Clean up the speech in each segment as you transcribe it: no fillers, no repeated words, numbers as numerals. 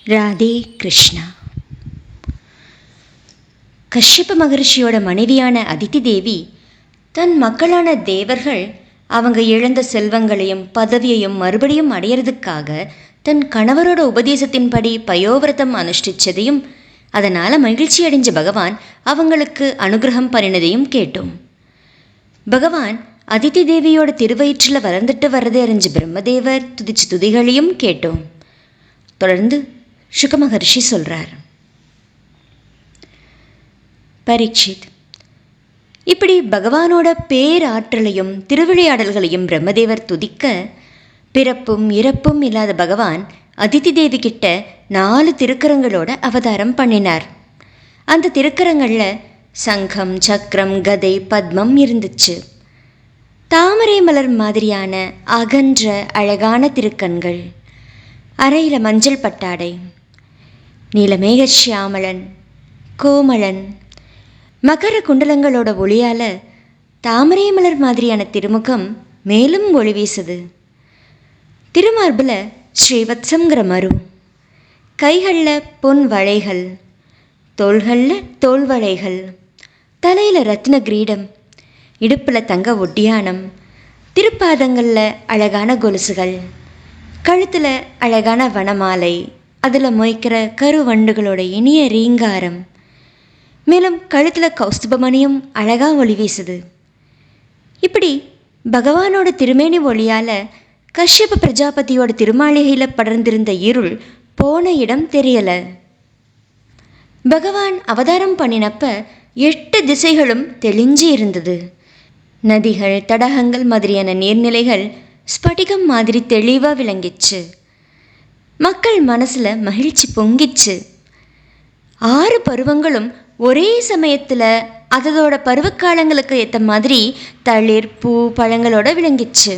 ராதே கிருஷ்ணா. கஷ்யப மகரிஷியோட மனைவியான அதிதி தேவி தன் மக்களான தேவர்கள் அவங்க இழந்த செல்வங்களையும் பதவியையும் மறுபடியும் அடையிறதுக்காக தன் கணவரோட உபதேசத்தின்படி பயோவிரதம் அனுஷ்டிச்சதையும் அதனால் மகிழ்ச்சி அடைஞ்ச பகவான் அவங்களுக்கு அனுகிரகம் பண்ணினதையும் கேட்டோம். பகவான் அதிதி தேவியோட திருவயிற்றில் வளர்ந்துட்டு வர்றதை அறிஞ்ச பிரம்மதேவர் துதிச்சு துதிகளையும் கேட்டோம். தொடர்ந்து சுக மகரிஷி சொல்கிறார். பரீட்சித், இப்படி பகவானோட பேராற்றலையும் திருவிளையாடல்களையும் பிரம்மதேவர் துதிக்க, பிறப்பும் இறப்பும் இல்லாத பகவான் அதிதி தேவி கிட்ட 4 திருக்கரங்களோட அவதாரம் பண்ணினார். அந்த திருக்கரங்களில் சங்கம், சக்கரம், கதை, பத்மம் இருந்துச்சு. தாமரை மலர் மாதிரியான அகன்ற அழகான திருக்கண்கள், அறையில் மஞ்சள் பட்டாடை, நீலமேக சியாமளன், கோமளன், மகர குண்டலங்களோட ஒளியால் தாமரை மலர் மாதிரியான திருமுகம் மேலும் ஒளி வீசுது. திருமார்பில் ஸ்ரீவத்சங்கிற மரு, கைகளில் பொன் வளைகள், தோள்களில் தோல் வளைகள், தலையில் ரத்ன கிரீடம், இடுப்பில் தங்க ஒட்டியானம், திருப்பாதங்களில் அழகான கொலுசுகள், கழுத்தில் அழகான வனமாலை, அதில் மொய்க்கிற கருவண்டுகளோட இனிய ரீங்காரம், மேலும் கழுத்தில் கௌஸ்துபமணியும் அழகாக ஒளி வீசுது. இப்படி பகவானோட திருமேனி ஒளியால் கஷ்யப பிரஜாபதியோட திருமாளிகையில் படர்ந்திருந்த இருள் போன இடம் தெரியலை. பகவான் அவதாரம் பண்ணினப்ப 8 திசைகளும் தெளிஞ்சு இருந்தது. நதிகள், தடாகங்கள் மாதிரியான நீர்நிலைகள் ஸ்படிகம் மாதிரி தெளிவாக விளங்கிச்சு. மக்கள் மனசில் மகிழ்ச்சி பொங்கிச்சு. 6 பருவங்களும் ஒரே சமயத்தில் அதோட பருவக்காலங்களுக்கு ஏற்ற மாதிரி தளிர், பூ, பழங்களோட விளங்கிச்சு.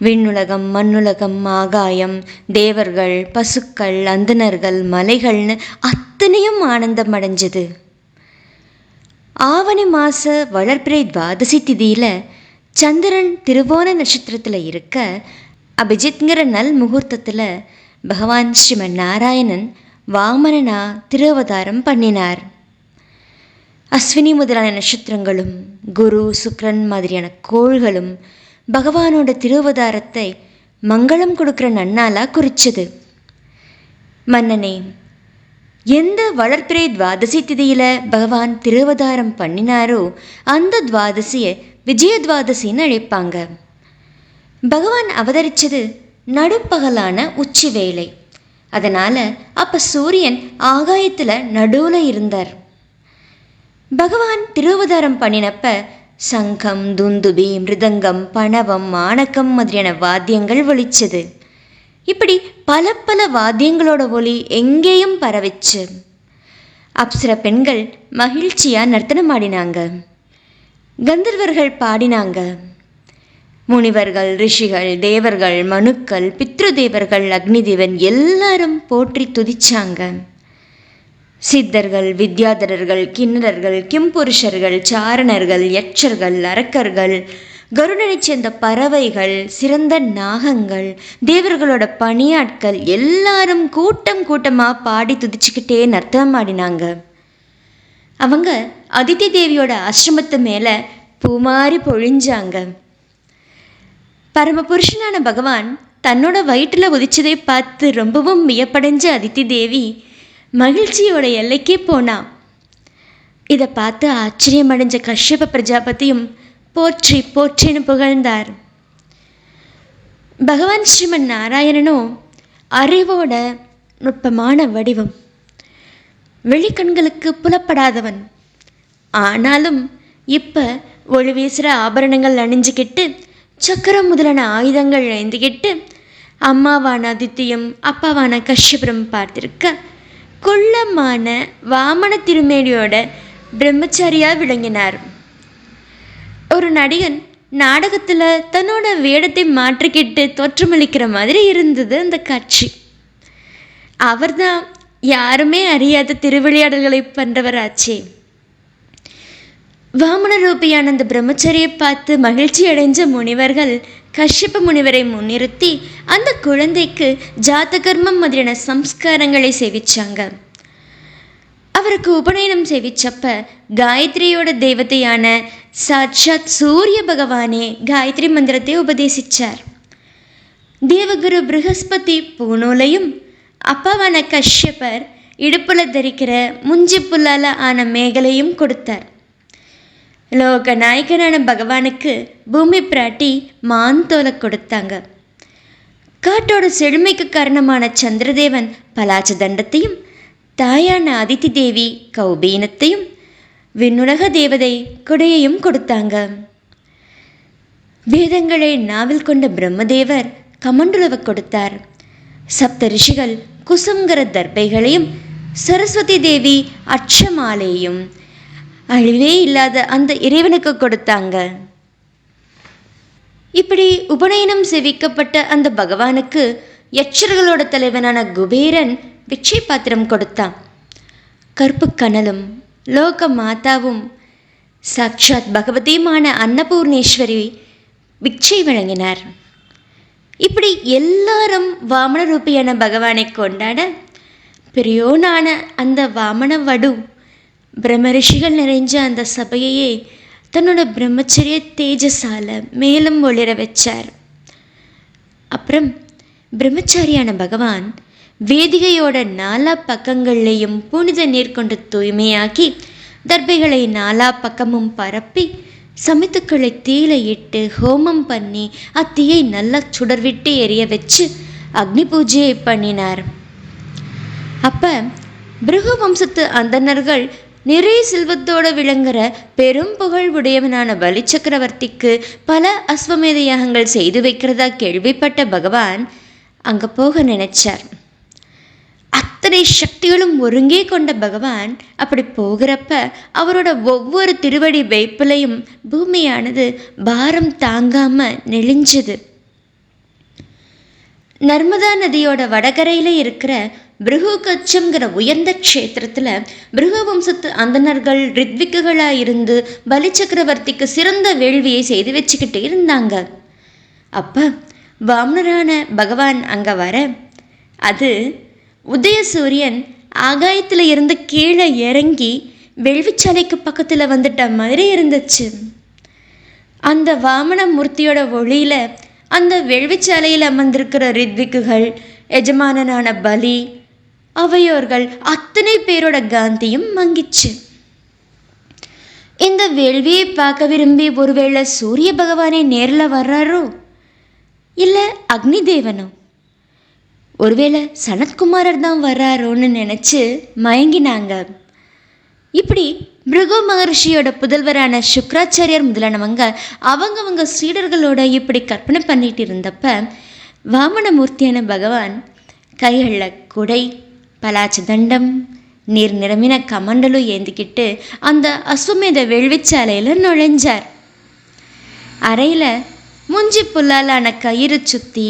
விண்ணுலகம், மண்ணுலகம், ஆகாயம், தேவர்கள், பசுக்கள், அந்தணர்கள், மலைகள்னு அத்தனையும் ஆனந்தம் அடைஞ்சது. ஆவணி மாத வளர்பிறை துவாதசி திதியில் சந்திரன் திருவோண நட்சத்திரத்தில் இருக்க, அபிஜித்ங்கிற நல் முகூர்த்தத்தில் பகவான் ஸ்ரீமன் நாராயணன் வாமனனா திருவதாரம் பண்ணினார். அஸ்வினி முதலான நட்சத்திரங்களும் குரு, சுக்ரன் மாதிரியான கோள்களும் பகவானோட திருவதாரத்தை மங்களம் கொடுக்குற நன்னாளாக குறிச்சது. மன்னனே, எந்த வளர்பிறை துவாதசி திதியில் பகவான் திருவதாரம் பண்ணினாரோ அந்த துவாதசியை விஜயத்வாதசின்னு அழைப்பாங்க. பகவான் அவதரித்தது நடுப்பகலான உச்சி வேளை. அதனால் அப்போ சூரியன் ஆகாயத்தில் நடுவில் இருந்தார். பகவான் திருவதாரம் பண்ணினப்ப சங்கம், துந்துபி, மிருதங்கம், பணவம், மாணக்கம் மாதிரியான வாத்தியங்கள் ஒலிச்சது. இப்படி பல பல வாத்தியங்களோட ஒலி எங்கேயும் பரவிச்சு. அப்சர பெண்கள் மகிழ்ச்சியாக நர்த்தனம் ஆடினாங்க. கந்தர்வர்கள் பாடினாங்க. முனிவர்கள், ரிஷிகள், தேவர்கள், மனுக்கள், பித்ரு தேவர்கள், அக்னி தேவன் எல்லாரும் போற்றி துதிச்சாங்க. சித்தர்கள், வித்யாதரர்கள், கிண்ணறர்கள், கிம்புருஷர்கள், சாரணர்கள், யட்சர்கள், அரக்கர்கள், கருடனை சேர்ந்த பறவைகள், சிறந்த நாகங்கள், தேவர்களோட பணியாட்கள் எல்லாரும் கூட்டம் கூட்டமாக பாடி துதிச்சுக்கிட்டே நர்த்தனம் ஆடினாங்க. அவங்க அதிதி தேவியோட ஆசிரமத்து மேலே பூமாரி பொழிஞ்சாங்க. பரமபுருஷனான பகவான் தன்னோட வயிற்றில் உதிச்சதை பார்த்து ரொம்பவும் வியப்படைஞ்ச அதிதி தேவி மகிழ்ச்சியோட எல்லைக்கே போனா. இதை பார்த்து ஆச்சரியமடைஞ்ச கஷ்யப பிரஜாபதியும் போற்றி போற்றின்னு புகழ்ந்தார். பகவான் ஸ்ரீமன் நாராயணனும் அறிவோட நுட்பமான வடிவம், வெளிக்கண்களுக்கு புலப்படாதவன். ஆனாலும் இப்போ ஒளி வீசுகிற ஆபரணங்கள் அணிஞ்சுக்கிட்டு, சக்கரம் முதலான ஆயுதங்கள் ஏந்திக்கிட்டு, அம்மாவான அதித்தியும் அப்பாவான கஷ்யபுரம் பார்த்திருக்க குள்ளமான வாமன திருமேனியோட பிரம்மச்சாரியாக விளங்கினார். ஒரு நடிகன் நாடகத்தில் தன்னோட வேடத்தை மாற்றிக்கிட்டு தோற்றமளிக்கிற மாதிரி இருந்தது அந்த காட்சி. அவர்தான் யாருமே அறியாத திருவிளையாடல்களை பண்ணுறவராச்சே. வாமன ரூபியான அந்த பிரம்மச்சரியை பார்த்து மகிழ்ச்சி அடைஞ்ச முனிவர்கள் கஷ்யப முனிவரை முன்னிறுத்தி அந்த குழந்தைக்கு ஜாதகர்மம் மாதிரியான சம்ஸ்காரங்களை செய்விச்சாங்க. அவருக்கு உபநயனம் செய்விச்சப்ப காயத்ரியோட தெய்வத்தையான சாட்சாத் சூரிய பகவானே காயத்ரி மந்திரத்தை உபதேசிச்சார். தேவகுரு ப்ரஹஸ்பதி பூநூலையும் அப்பாவான கஷ்யபர் இடுப்புல தரிக்கிற முஞ்சி புல்லால ஆன மேகலையும் கொடுத்தார். லோக நாயகனான பகவானுக்கு பூமி பிராட்டி மாந்தோலை கொடுத்தாங்க. காட்டோட செழுமைக்கு காரணமான சந்திரதேவன் பலாச்ச தண்டத்தையும், தாயான அதித்தி தேவி கௌபீனத்தையும், விண்ணுலக தேவதை கொடையையும் கொடுத்தாங்க. வேதங்களை நாவில் கொண்ட பிரம்மதேவர் கமண்டுலவை கொடுத்தார். சப்த ரிஷிகள் குசங்கர தர்பைகளையும், சரஸ்வதி தேவி அட்சமாலையும் அழிவே இல்லாத அந்த இறைவனுக்கு கொடுத்தாங்க. இப்படி உபநயனம் செவிக்கப்பட்ட அந்த பகவானுக்கு யட்சர்களோட தலைவனான குபேரன் பிச்சை பாத்திரம் கொடுத்தான். கற்பு கனலும் லோக மாதாவும் சாக்ஷாத் பகவதியுமான அன்னபூர்ணேஸ்வரி பிச்சை வழங்கினார். இப்படி எல்லாரும் வாமன ரூபியான பகவானை கொண்டாட பெரியோனான அந்த வாமன வடு பிரம்மரிஷிகள் நிறைஞ்ச அந்த சபையையே தன்னோட பிரம்மச்சரிய தேஜஸால மேலும் ஒளிர வச்சார். அப்புறம் பிரம்மச்சாரியான பகவான் வேதிகையோட 4 பக்கங்கள்லையும் புனித நீர் கொண்டு தூய்மையாக்கி தர்பைகளை 4 பக்கமும் பரப்பி சமித்துக்களை தீயில இட்டு ஹோமம் பண்ணி அத்தீயை நல்லா சுடர்விட்டு எரிய வச்சு அக்னி பூஜையை பண்ணினார். அப்ப பிருகு வம்சத்து அந்தணர்கள் நிறைய செல்வத்தோடு விளங்குற பெரும் புகழ் உடையவனான பலி சக்கரவர்த்திக்கு பல அஸ்வமேத யாகங்கள் செய்து வைக்கிறதா கேள்விப்பட்ட பகவான் அங்கே போக நினைச்சார். அத்தனை சக்திகளும் ஒருங்கே கொண்ட பகவான் அப்படி போகிறப்ப அவரோட ஒவ்வொரு திருவடி வைப்பிலையும் பூமியானது பாரம் தாங்காம நெளிஞ்சது. நர்மதா நதியோட வடகரையில் இருக்கிற பிருகு கச்சம்ங்கிற உயர்ந்த க்ஷேத்திரத்தில் பிருகு வம்சத்து அந்தணர்கள் ரித்விக்குகளாக இருந்து பலி சக்கரவர்த்திக்கு சிறந்த வேள்வியை செய்து வச்சுக்கிட்டு இருந்தாங்க. அப்போ வாமனரான பகவான் அங்கே வர அது உதயசூரியன் ஆகாயத்தில் இருந்து கீழே இறங்கி வேள்விச்சாலைக்கு பக்கத்தில் வந்துட்ட மாதிரி இருந்துச்சு. அந்த வாமன மூர்த்தியோட ஒளியில் அந்த வேள்விச்சாலையில் அமர்ந்திருக்கிற ரித்விக்குகள், எஜமானனான பலி, அவையோர்கள் அத்தனை பேரோட காந்தியும் மங்கிச்சு. இந்த வேள்வியை பார்க்க விரும்பி ஒருவேளை சூரிய பகவானே நேரில் வர்றாரோ இல்லை அக்னி தேவனோ, ஒருவேளை சனத்குமாரர் தான் வர்றாரோன்னு நினச்சி மயங்கினாங்க. இப்படி பிருகு மகர்ஷியோட புதல்வரான சுக்ராச்சாரியார் முதலானவங்க அவங்கவங்க சீடர்களோட இப்படி கற்பனை பண்ணிட்டு இருந்தப்ப வாமனமூர்த்தியான பகவான் கைகளில் குடை, பலாச்ச தண்டம், நீர் நிரம்பின கமண்டலும் ஏந்திக்கிட்டு அந்த அஸ்வமேத வேள்விச்சாலையில் நுழைஞ்சார். அறையில் முஞ்சி புல்லாலான கயிறு சுற்றி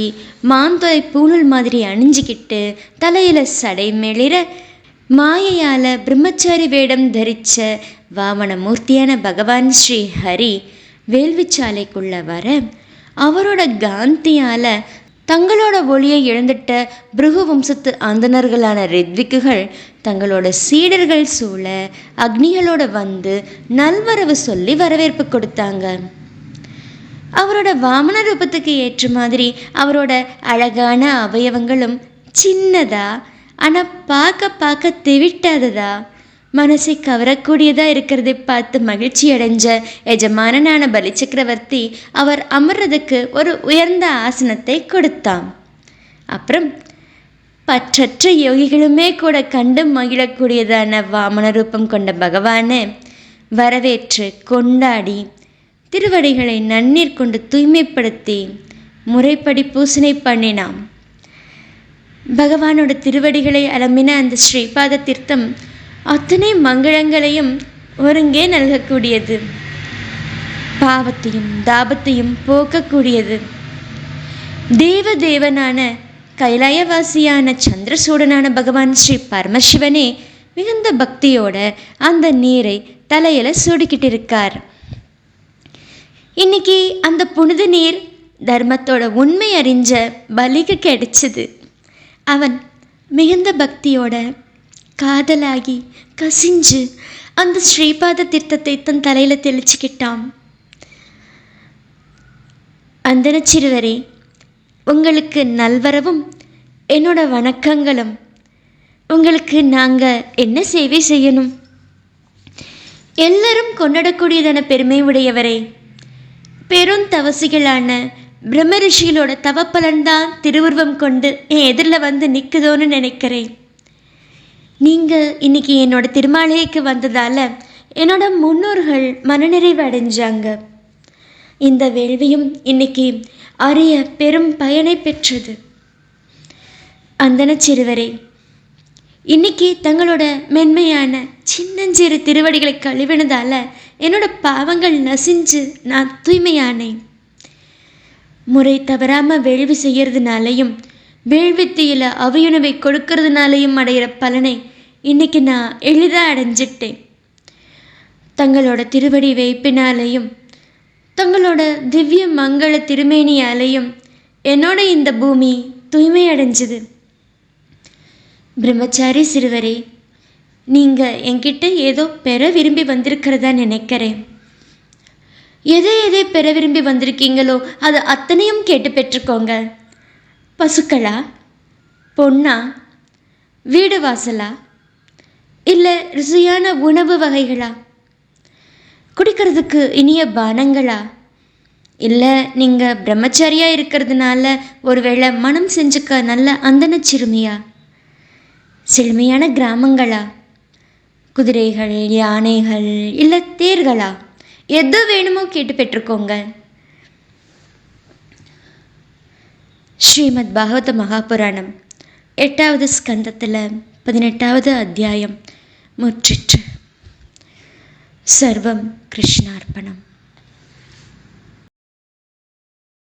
மாந்தோய் பூணல் மாதிரி அணிஞ்சிக்கிட்டு தலையில் சடை மெளிர மாயையால் பிரம்மச்சாரி வேடம் தரித்த வாமனமூர்த்தியான பகவான் ஸ்ரீ ஹரி வேள்விச்சாலைக்குள்ள வர அவரோட காந்தியால் தங்களோட ஒளியை இழந்துட்ட பிருகு வம்சத்து அந்தணர்களான ரித்விக்குகள் தங்களோட சீடர்கள் சூழ அக்னிகளோட வந்து நல்வரவு சொல்லி வரவேற்பு கொடுத்தாங்க. அவரோட வாமன ரூபத்துக்கு ஏற்ற மாதிரி அவரோட அழகான அவயவங்களும் சின்னதா ஆனால் பார்க்க தெவிட்டாததா மனசை கவரக்கூடியதாக இருக்கிறதை பார்த்து மகிழ்ச்சி அடைஞ்ச எஜமானனான பலி சக்கரவர்த்தி அவர் அமர்றதுக்கு ஒரு உயர்ந்த ஆசனத்தை கொடுத்தான். அப்புறம் பற்றற்ற யோகிகளுமே கூட கண்டு மகிழக்கூடியதான வாமன ரூபம் கொண்ட பகவானை வரவேற்று கொண்டாடி திருவடிகளை நன்னீர் கொண்டு தூய்மைப்படுத்தி முறைப்படி பூசனை பண்ணினான். பகவானோட திருவடிகளை அலம்பின அந்த ஸ்ரீபாத தீர்த்தம் அத்தனை மங்களங்களையும் ஒருங்கே நல்கக்கூடியது, பாவத்தையும் தாபத்தையும் போக்கக்கூடியது. தேவதேவனான கைலாயவாசியான சந்திரசூடனான பகவான் ஸ்ரீ பரமசிவனே மிகுந்த பக்தியோட அந்த நீரை தலையில் சூடிக்கிட்டு இருக்கார். இன்னைக்கு அந்த புனித நீர் தர்மத்தோட உண்மை அறிஞ்ச பலிக்கு கிடைச்சது. அவன் மிகுந்த பக்தியோட காதலாகி கசிஞ்சு அந்த ஸ்ரீபாத தீர்த்தத்தை தன் தலையில் தெளிச்சுக்கிட்டான். அந்தன சிறுவரே, உங்களுக்கு நல்வரவும் என்னோட வணக்கங்களும். உங்களுக்கு நாங்கள் என்ன சேவை செய்யணும்? எல்லாரும் கொண்டாடக்கூடியதான பெருமை உடையவரே, பெருந்தவசிகளான பிரம்ம ரிஷிகளோட தவப்பலன்தான் திருவுருவம் கொண்டு என் எதிரில் வந்து நிற்குதோன்னு நினைக்கிறேன். நீங்கள் இன்னைக்கு என்னோட திருமாளிகைக்கு வந்ததால் என்னோட முன்னோர்கள் மனநிறைவு அடைஞ்சாங்க. இந்த வேள்வியும் இன்னைக்கு அரிய பெரும் பயனை பெற்றது. அந்தன சிறுவரே, இன்னைக்கு தங்களோட மென்மையான சின்னஞ்சிறு திருவடிகளை கழுவினதால் என்னோட பாவங்கள் நசிஞ்சு நான் தூய்மையானேன். முறை தவறாமல் வேள்வி செய்கிறதுனாலையும் வேள்வித்தியில் அவையுணவை கொடுக்கறதுனாலையும் அடைகிற பலனை இன்னைக்கு நான் எளிதாக அடைஞ்சிட்டேன். தங்களோட திருவடி வைப்பினாலையும் தங்களோட திவ்ய மங்கள திருமேனியாலையும் என்னோட இந்த பூமி தூய்மை அடைஞ்சுது. பிரம்மச்சாரி சிறுவரே, நீங்கள் என்கிட்ட ஏதோ பெற விரும்பி வந்திருக்கிறதா நினைக்கிறேன். எதை பெற விரும்பி வந்திருக்கீங்களோ அது அத்தனையும் கேட்டு பெற்றுக்கோங்க. பசுக்களா, பொண்ணா, வீடு வாசலா, இல்லை ருசியான உணவு வகைகளா, குடிக்கிறதுக்கு இனிய பானங்களா, இல்லை நீங்கள் பிரம்மச்சாரியாக இருக்கிறதுனால ஒருவேளை மனம் செஞ்சுக்க நல்ல அந்தன சிறுமியா, செழுமையான கிராமங்களா, குதிரைகள், யானைகள், இல்லை தேர்களா, எது வேணுமோ கேட்டு பெற்றுக்கோங்க. ஸ்ரீமத் பாகவத மகாபுராணம் 8வது ஸ்கந்தத்தில் 18வது அத்தியாயம் முற்றிற்று. சர்வம் கிருஷ்ணார்ப்பணம்.